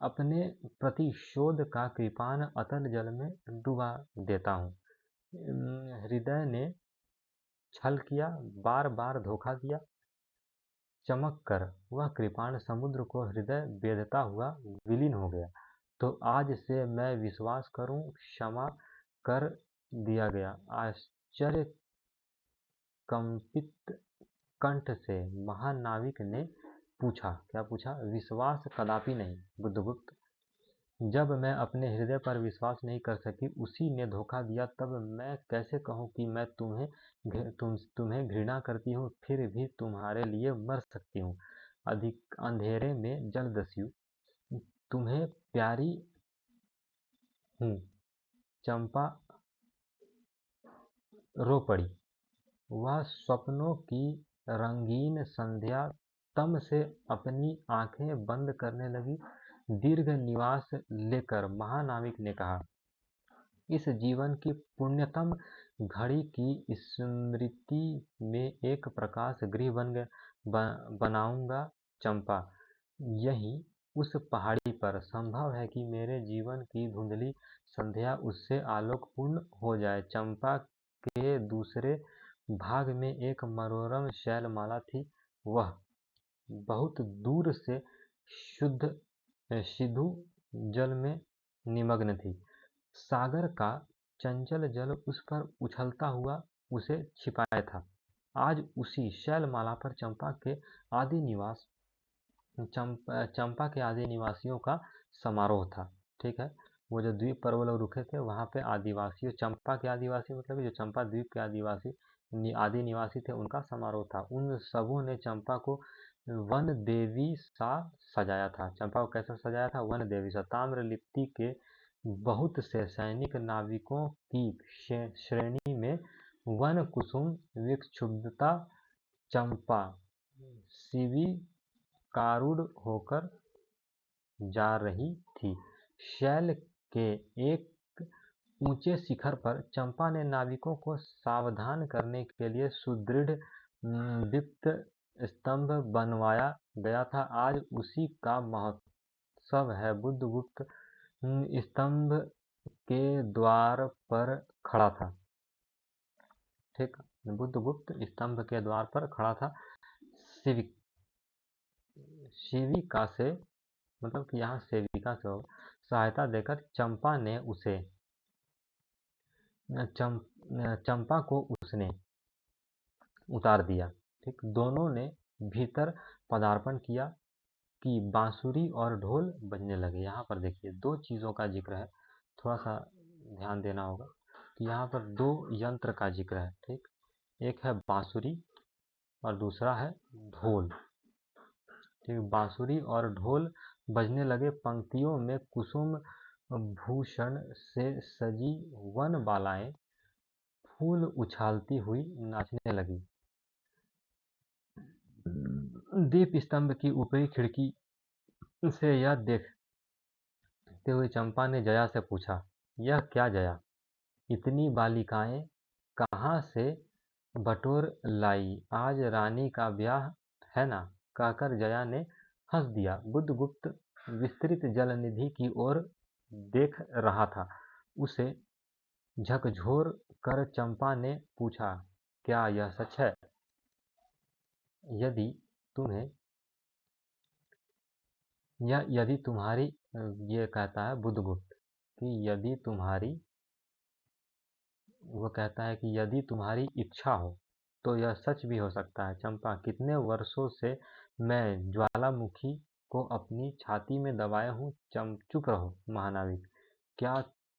अपने प्रतिशोध का कृपाण अतल जल में डुबा देता हूँ। हृदय ने छल किया, बार बार धोखा दिया। चमक कर वह कृपाण समुद्र को हृदय बेधता हुआ विलीन हो गया। तो आज से मैं विश्वास करूं, क्षमा कर दिया गया। आश्चर्य कंपित कंठ से महानाविक ने पूछा, क्या पूछा? विश्वास कदापि नहीं बुद्धगुप्त। जब मैं अपने हृदय पर विश्वास नहीं कर सकी, उसी ने धोखा दिया, तब मैं कैसे कहूँ कि मैं तुम्हें घृणा करती हूँ। फिर भी तुम्हारे लिए मर सकती हूँ, अधिक अंधेरे में जलदस्यु तुम्हें प्यारी हूँ। चंपा रो पड़ी। वह स्वप्नों की रंगीन संध्या तम से अपनी आंखें बंद करने लगी। दीर्घ निवास लेकर महानाविक ने कहा, इस जीवन की पुण्यतम घड़ी की स्मृति में एक प्रकाश गृह बनाऊंगा चंपा। यही उस पहाड़ी पर संभव है कि मेरे जीवन की धुंधली संध्या उससे आलोकपूर्ण हो जाए। चंपा के दूसरे भाग में एक मनोरम शैलमाला थी। वह बहुत दूर से शुद्ध सिंधु जल में निमग्न थी। सागर का चंचल जल उस पर उछलता हुआ उसे छिपाए था। आज उसी शैलमाला पर चंपा के आदि निवासियों का समारोह था। ठीक है, वो जो द्वीप पर वो लोग रुके थे, वहाँ पे आदिवासियों, चंपा के आदिवासी मतलब जो चंपा द्वीप के आदि निवासी थे, उनका समारोह था। उन सबों ने चंपा को वन देवी सा सजाया था। चंपा को कैसा सजाया था? वन देवी सा। ताम्र लिप्ति के बहुत से सैनिक नाविकों की श्रेणी में वन कुसुम विक्षुब्धता चंपा शिवी कारूढ़ होकर जा रही थी। शैल के एक ऊंचे शिखर पर चंपा ने नाविकों को सावधान करने के लिए सुदृढ़ दीप्त स्तंभ बनवाया गया था। आज उसी का महोत्सव है। बुद्धगुप्त स्तंभ के द्वार पर खड़ा था। ठीक, बुद्धगुप्त स्तंभ के द्वार पर खड़ा था। शिविका से मतलब कि यहाँ सेविका से सहायता देकर चंपा को उसने उतार दिया। ठीक, दोनों ने भीतर पदार्पण किया कि बांसुरी और ढोल बजने लगे। यहाँ पर देखिए दो चीज़ों का जिक्र है, थोड़ा सा ध्यान देना होगा कि यहाँ पर दो यंत्र का जिक्र है। ठीक, एक है बांसुरी और दूसरा है ढोल। ठीक, बांसुरी और ढोल बजने लगे। पंक्तियों में कुसुम भूषण से सजी वन बालाएं फूल उछालती हुई नाचने लगी। दीप स्तंभ की ऊपरी खिड़की से यह देखते हुए चंपा ने जया से पूछा, यह क्या जया, इतनी बालिकाएं कहाँ से बटोर लाई? आज रानी का ब्याह है ना? कहकर जया ने हंस दिया। बुद्धगुप्त विस्तृत जलनिधि की ओर देख रहा था। उसे झकझोर कर चंपा ने पूछा, क्या यह सच है? यदि तुम्हें यदि तुम्हारी ये कहता है बुद्धगुप्त कि यदि तुम्हारी वो कहता है कि यदि तुम्हारी इच्छा हो तो यह सच भी हो सकता है चंपा। कितने वर्षों से मैं ज्वालामुखी को अपनी छाती में दबाए हूँ। चुप रहो महानाविक। क्या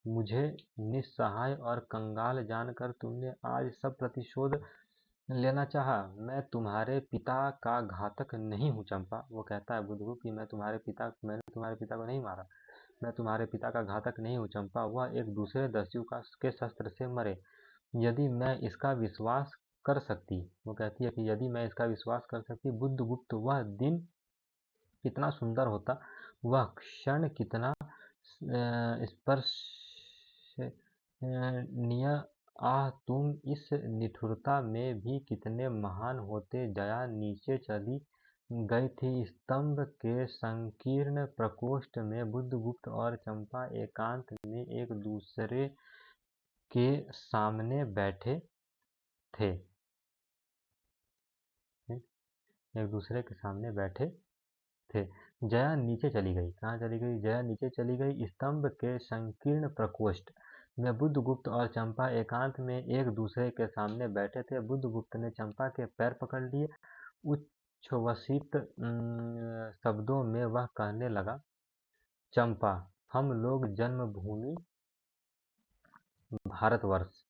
मुझे निस्सहाय और कंगाल जानकर तुमने आज सब प्रतिशोध लेना चाहा? मैं तुम्हारे पिता का घातक नहीं हूँ चंपा। वो कहता है बुद्धगुप्त कि मैंने तुम्हारे पिता को नहीं मारा। मैं तुम्हारे पिता का घातक नहीं हूँ चंपा। वह एक दूसरे दस्यु के शस्त्र से मरे। यदि मैं इसका विश्वास कर सकती, वो कहती है कि यदि मैं इसका विश्वास कर सकती बुद्धगुप्त, वह दिन कितना सुंदर होता, वह क्षण कितना स्पर्शनीय। आह, तुम इस निठुरता में भी कितने महान होते। जया नीचे चली गई थी। स्तंभ के संकीर्ण प्रकोष्ठ में बुद्धगुप्त और चंपा एकांत में एक दूसरे के सामने बैठे थे। एक दूसरे के सामने बैठे थे। जया नीचे चली गई। कहाँ चली गई? जया नीचे चली गई। स्तंभ के संकीर्ण प्रकोष्ठ में बुद्धगुप्त और चंपा एकांत में एक दूसरे के सामने बैठे थे। बुद्धगुप्त ने चंपा के पैर पकड़ लिए। उच्छ्वसित शब्दों में वह कहने लगा, चंपा, हम लोग जन्मभूमि भारतवर्ष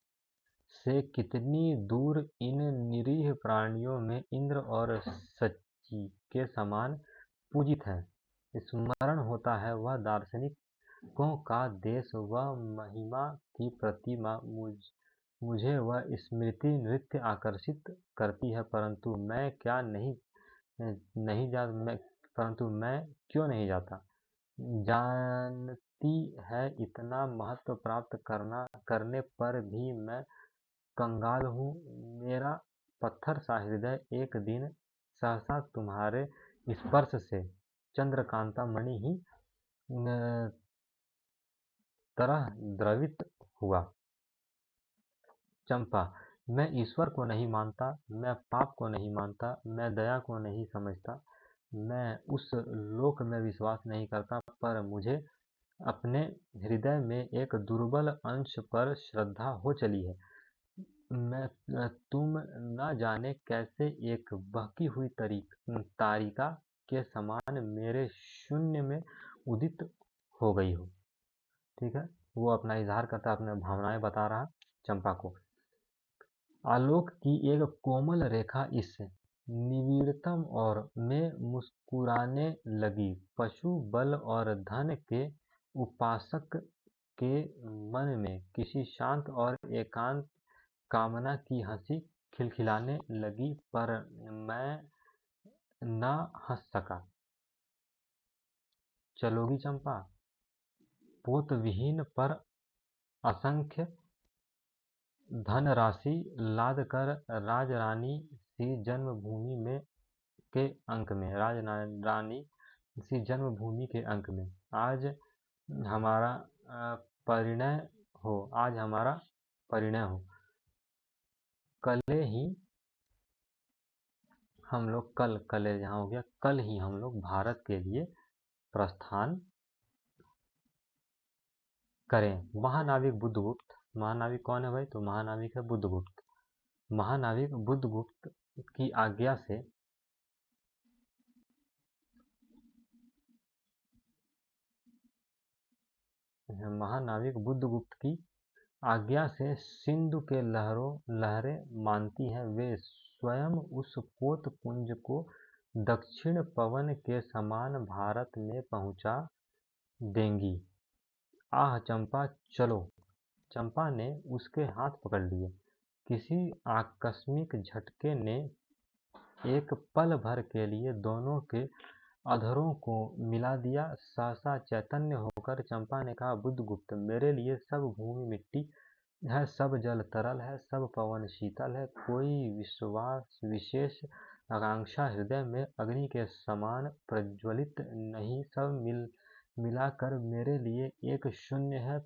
से कितनी दूर इन निरीह प्राणियों में इंद्र और शची के समान पूजित हैं। स्मरण होता है वह दार्शनिकों का देश, वह महिमा की प्रतिमा। मुझे वह स्मृति नृत्य आकर्षित करती है, परंतु मैं क्यों नहीं जाता? जानती है इतना महत्व प्राप्त करने पर भी मैं कंगाल हूँ। मेरा पत्थर सा हृदय एक दिन सहसा तुम्हारे स्पर्श से चंद्रकांता मणि ही तरह द्रवित हुआ। चंपा, मैं ईश्वर को नहीं मानता, मैं पाप को नहीं मानता, मैं दया को नहीं समझता, मैं उस लोक में विश्वास नहीं करता, पर मुझे अपने हृदय में एक दुर्बल अंश पर श्रद्धा हो चली है। तुम न जाने कैसे एक बहकी हुई तारिका के समान मेरे शून्य में उदित हो गई हो। ठीक है, वो अपना इजहार करता, अपने भावनाएं बता रहा चंपा को। आलोक की एक कोमल रेखा इस निविड़तम और में मुस्कुराने लगी। पशु बल और धन के उपासक के मन में किसी शांत और एकांत कामना की हंसी खिलखिलाने लगी, पर मैं न हंस सका। चलोगी चंपा? पोत विहीन पर असंख्य धनराशि लाद कर राजरानी सी जन्मभूमि में के अंक में राजरानी सी जन्मभूमि के अंक में आज हमारा परिणय हो। आज हमारा परिणय हो। कले ही हम लोग कले यहाँ हो गया, कल ही हम लोग भारत के लिए प्रस्थान करें। महानाविक बुद्धगुप्त, महानाविक कौन है भाई? तो महानाविक है बुद्धगुप्त। महानाविक बुद्धगुप्त की आज्ञा से महानाविक बुद्धगुप्त की आज्ञा से सिंधु के लहरें मानती हैं। वे स्वयं उस पोत पुंज को दक्षिण पवन के समान भारत में पहुंचा देंगी। आह चंपा, चलो। चंपा ने उसके हाथ पकड़ लिए। किसी आकस्मिक झटके ने एक पल भर के लिए दोनों के अधरों को मिला दिया। सहसा चैतन्य होकर चंपा ने कहा, बुद्धगुप्त, मेरे लिए सब भूमि मिट्टी है, सब जल तरल है, सब पवन शीतल है। कोई विशेष आकांक्षा हृदय में अग्नि के समान प्रज्वलित नहीं। सब मिलाकर मेरे लिए एक शून्य है।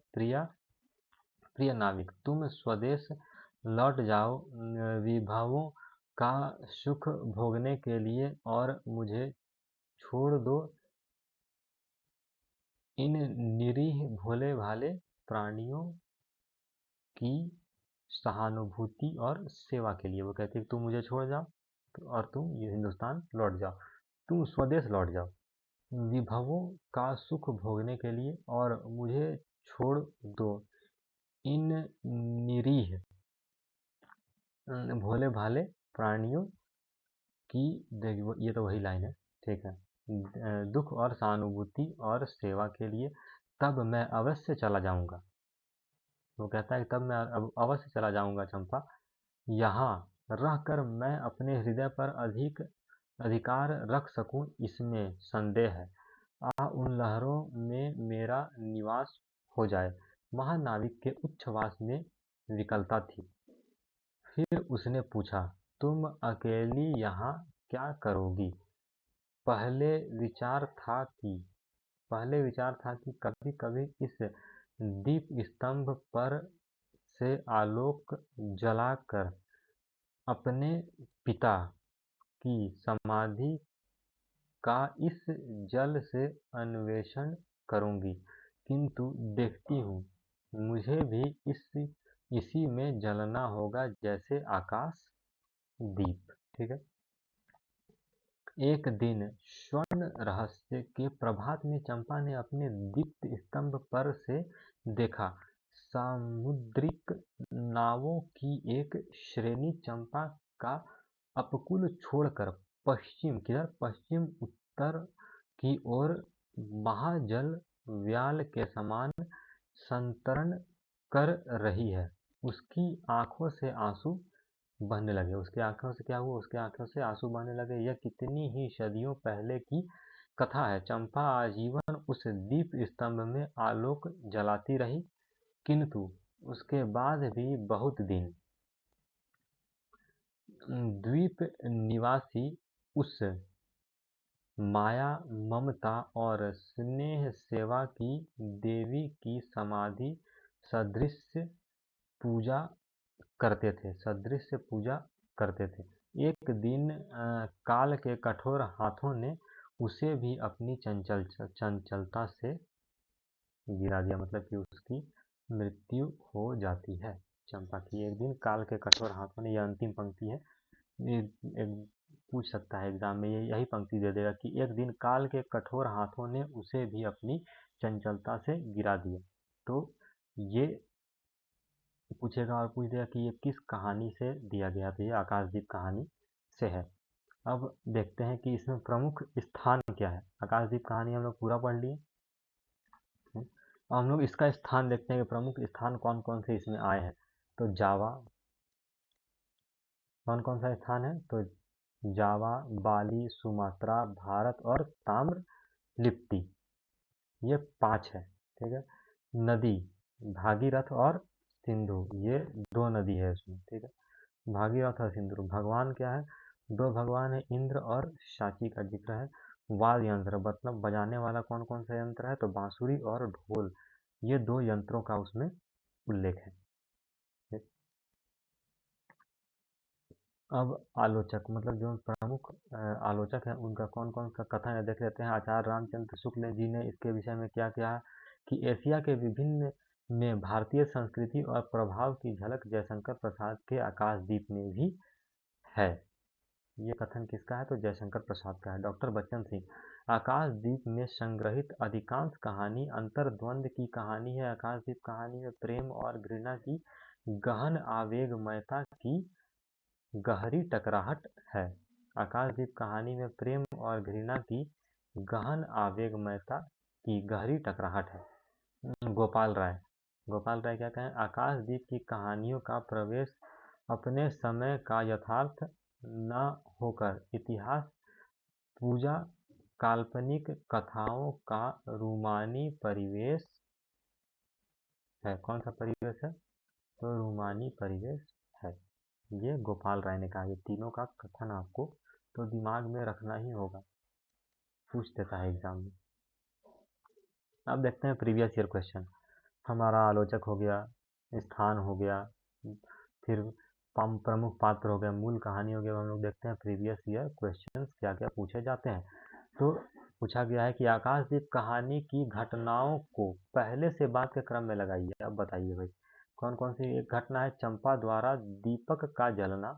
प्रिय नाविक, तुम स्वदेश लौट जाओ। विभवों का सुख भोगने के लिए और मुझे छोड़ दो इन निरीह भोले भाले प्राणियों की सहानुभूति और सेवा के लिए। वो कहती है तुम मुझे छोड़ जाओ और तुम ये हिंदुस्तान लौट जाओ, तुम स्वदेश लौट जाओ विभवों का सुख भोगने के लिए और मुझे छोड़ दो इन निरीह भोले भाले प्राणियों की। देखिए ये तो वही लाइन है, ठीक है। दुख और सहानुभूति और सेवा के लिए तब मैं अवश्य चला जाऊंगा। वो कहता है तब मैं अब अवश्य चला जाऊंगा चंपा, यहाँ रहकर मैं अपने हृदय पर अधिकार रख सकूं इसमें संदेह है। उन लहरों में मेरा निवास हो जाए। महानाविक के उच्छ्वास में विकलता थी। फिर उसने पूछा, तुम अकेली यहाँ क्या करोगी? पहले विचार था कि कभी कभी इस दीप स्तंभ पर से आलोक जलाकर अपने पिता की समाधि का इस जल से अन्वेषण करूंगी, किंतु देखती हूँ मुझे भी इसी में जलना होगा जैसे आकाश दीप। ठीक है। एक दिन स्वर्ण रहस्य के प्रभात में चंपा ने अपने दीप्त स्तंभ पर से देखा, सामुद्रिक नावों की एक श्रेणी चंपा का उपकूल छोड़कर पश्चिम उत्तर की ओर महाजल व्याल के समान संतरण कर रही है। उसकी आंखों से आंसू बहने लगे। उसकी आंखों से क्या हुआ? उसकी आंखों से आंसू बहने लगे। यह कितनी ही सदियों पहले की कथा है। चंपा आजीवन उस दीप स्तंभ में आलोक जलाती रही, किंतु उसके बाद भी बहुत दिन द्वीप निवासी उस माया, ममता और स्नेह सेवा की देवी की समाधि सदृश पूजा करते थे। एक दिन काल के कठोर हाथों ने उसे भी अपनी चंचलता से गिरा दिया, मतलब कि उसकी मृत्यु हो जाती है चंपा की। एक दिन काल के कठोर हाथों ने, यह अंतिम पंक्ति है, एक पूछ सकता है एग्जाम में, यही पंक्ति दे देगा कि एक दिन काल के कठोर हाथों ने उसे भी अपनी चंचलता से गिरा दिया। तो ये पूछेगा और पूछ देगा कि ये किस कहानी से दिया गया। तो ये आकाशदीप कहानी से है। अब देखते हैं कि इसमें प्रमुख स्थान क्या है। आकाशदीप कहानी हम लोग पूरा पढ़ लिए। हम लोग इसका स्थान देखते हैं कि प्रमुख स्थान कौन कौन से इसमें आए हैं। तो जावा, कौन कौन सा स्थान है? तो जावा, बाली, सुमात्रा, भारत और ताम्रलिप्ति, ये 5 है। ठीक है। नदी, भागीरथ और सिंधु, ये 2 नदी है इसमें। ठीक है। भागीरथ और सिंधु। भगवान क्या है? 2 भगवान है, इंद्र और साची का जिक्र है। वाद्य यंत्र, मतलब बजाने वाला कौन कौन सा यंत्र है? तो बांसुरी और ढोल, ये 2 यंत्रों का उसमें उल्लेख है। अब आलोचक, मतलब जो प्रमुख आलोचक हैं उनका कौन कौन सा कथन है देख लेते हैं। आचार्य रामचंद्र शुक्ल जी ने इसके विषय में क्या किया कि एशिया के विभिन्न में भारतीय संस्कृति और प्रभाव की झलक जयशंकर प्रसाद के आकाशदीप में भी है। ये कथन किसका है? तो जयशंकर प्रसाद का है। डॉक्टर बच्चन सिंह, आकाशदीप में संग्रहित अधिकांश कहानी अंतर्द्वंद की कहानी है। आकाशदीप कहानी में प्रेम और घृणा की गहन आवेगमयता की गहरी टकराहट है। आकाशदीप कहानी में प्रेम और घृणा की गहन आवेगमयता की गहरी टकराहट है। गोपाल राय क्या कहें? आकाशदीप की कहानियों का प्रवेश अपने समय का यथार्थ न होकर इतिहास पूजा काल्पनिक कथाओं का रूमानी परिवेश है। कौन सा परिवेश है? तो रूमानी परिवेश है। ये गोपाल राय ने कहा। ये तीनों का कथन आपको तो दिमाग में रखना ही होगा, पूछ देता है एग्जाम में। अब देखते हैं प्रीवियस ईयर क्वेश्चन। हमारा आलोचक हो गया, स्थान हो गया, फिर प्रमुख पात्र हो गए, मूल कहानी हो गया। हम लोग देखते हैं प्रीवियस ईयर क्वेश्चंस क्या क्या पूछे जाते हैं। तो पूछा गया है कि आकाशदीप कहानी की घटनाओं को पहले से बाद के क्रम में लगाइए। अब बताइए भाई कौन कौन सी एक घटना है। चंपा द्वारा दीपक का जलना,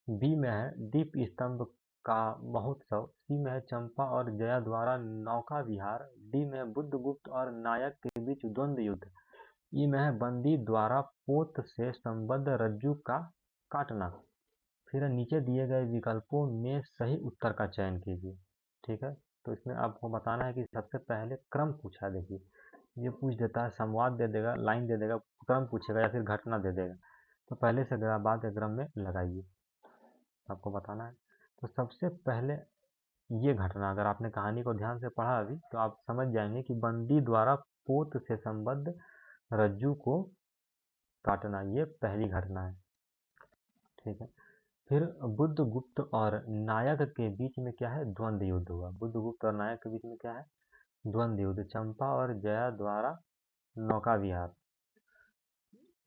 बी में है दीप स्तंभ का महोत्सव, सी में है चंपा और जया द्वारा नौका विहार, डी में है बुद्धगुप्त और नायक के बीच द्वंद्व युद्ध, ई में है बंदी द्वारा पोत से संबद्ध रज्जु का काटना। फिर नीचे दिए गए विकल्पों में सही उत्तर का चयन कीजिए। ठीक है, तो इसमें आपको बताना है कि सबसे पहले क्रम पूछा। देखिए ये पूछ देता है, संवाद दे देगा, लाइन दे देगा, क्रम पूछेगा या फिर घटना दे देगा। तो पहले से बाद के क्रम में लगाइए, आपको बताना है। तो सबसे पहले ये घटना, अगर आपने कहानी को ध्यान से पढ़ा अभी तो आप समझ जाएंगे कि बंदी द्वारा पोत से संबद्ध रज्जू को काटना, ये पहली घटना है। ठीक है, फिर बुद्धगुप्त और नायक के बीच में क्या है, द्वंद्व युद्ध हुआ। बुद्धगुप्त और नायक के बीच में क्या है, द्वंद्व युद्ध। चंपा और जया द्वारा नौका विहार,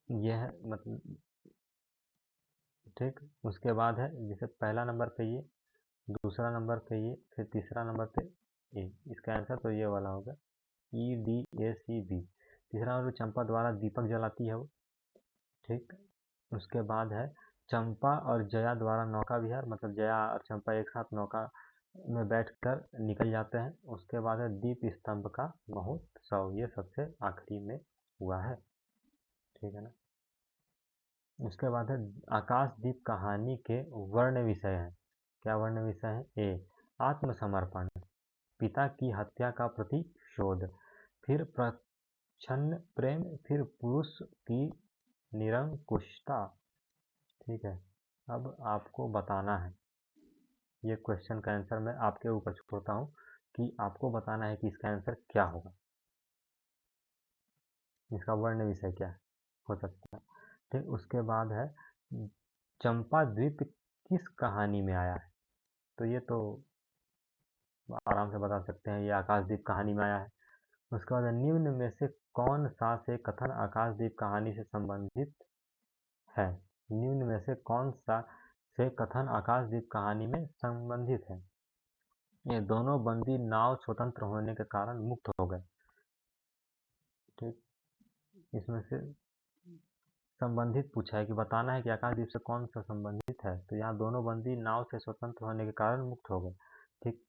यह मतलब ठीक। उसके बाद है जैसे पहला नंबर पे ये, दूसरा नंबर पे ये, फिर तीसरा नंबर पे ए। इसका आंसर तो ये वाला होगा, E D A C B. तीसरा नंबर चंपा द्वारा दीपक जलाती है वो। ठीक, उसके बाद है चंपा और जया द्वारा नौका विहार, मतलब जया और चंपा एक साथ नौका में बैठकर निकल जाते हैं। उसके बाद है दीप स्तंभ का महोत्सव, ये सबसे आखिरी में हुआ है। ठीक है ना। उसके बाद है आकाशदीप कहानी के वर्ण विषय हैं। क्या वर्ण विषय हैं? ए आत्मसमर्पण, पिता की हत्या का प्रतिशोध, फिर प्रच्छन्न प्रेम, फिर पुरुष की निरंकुशता। ठीक है, अब आपको बताना है, ये क्वेश्चन का आंसर मैं आपके ऊपर छोड़ता हूँ कि आपको बताना है कि इसका आंसर क्या होगा, इसका वर्ण विषय क्या हो सकता है। ठीक, उसके बाद है चंपा द्वीप किस कहानी में आया है। तो ये तो आराम से बता सकते हैं, ये आकाशदीप कहानी में आया है। उसके बाद निम्न में से कौन सा से कथन आकाशदीप कहानी से संबंधित है। निम्न में से कौन सा से कथन आकाशदीप कहानी में संबंधित है। ये दोनों बंदी नाव स्वतंत्र होने के कारण मुक्त हो गए। ठीक, इसमें से संबंधित पूछा है कि बताना है कि आकाशदीप से कौन सा संबंधित है। तो यहाँ दोनों बंदी नाव से स्वतंत्र होने के कारण मुक्त हो गए। ठीक,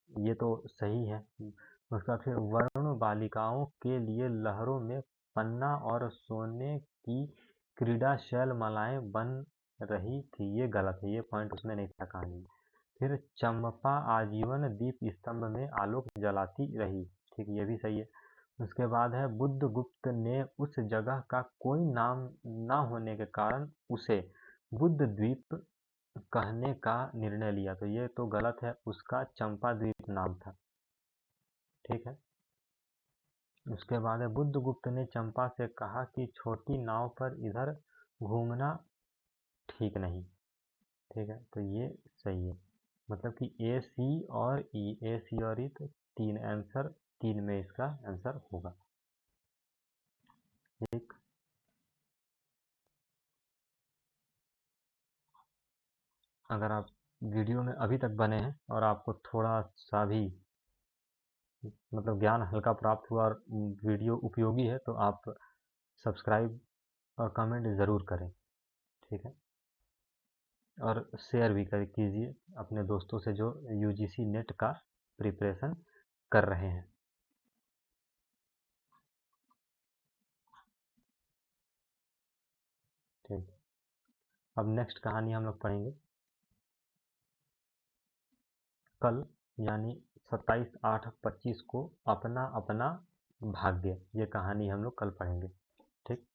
ये तो सही है। उसका फिर वरुण बालिकाओं के लिए लहरों में पन्ना और सोने की क्रीड़ा शैल मालाएं बन रही थी, ये गलत है, ये पॉइंट उसमें नहीं था कहानी में। फिर चंपा आजीवन दीप स्तंभ में आलोक जलाती रही। ठीक, ये भी सही है। उसके बाद है बुद्धगुप्त ने उस जगह का कोई नाम न होने के कारण उसे बुद्ध द्वीप कहने का निर्णय लिया। तो ये तो गलत है, उसका चंपा द्वीप नाम था। ठीक है, उसके बाद है बुद्धगुप्त ने चंपा से कहा कि छोटी नाव पर इधर घूमना ठीक नहीं। ठीक है, तो ये सही है, मतलब कि ए सी और ई, ए सी और ई, तो तीन आंसर, तीन में इसका आंसर होगा। ठीक, अगर आप वीडियो में अभी तक बने हैं और आपको थोड़ा सा भी मतलब ज्ञान हल्का प्राप्त हुआ और वीडियो उपयोगी है तो आप सब्सक्राइब और कमेंट ज़रूर करें। ठीक है, और शेयर भी कर कीजिए अपने दोस्तों से जो यूजीसी नेट का प्रिपरेशन कर रहे हैं। ठीक, अब नेक्स्ट कहानी हम लोग पढ़ेंगे कल, यानी 27/8/25 को, अपना अपना भाग्य। ये कहानी हम लोग कल पढ़ेंगे। ठीक।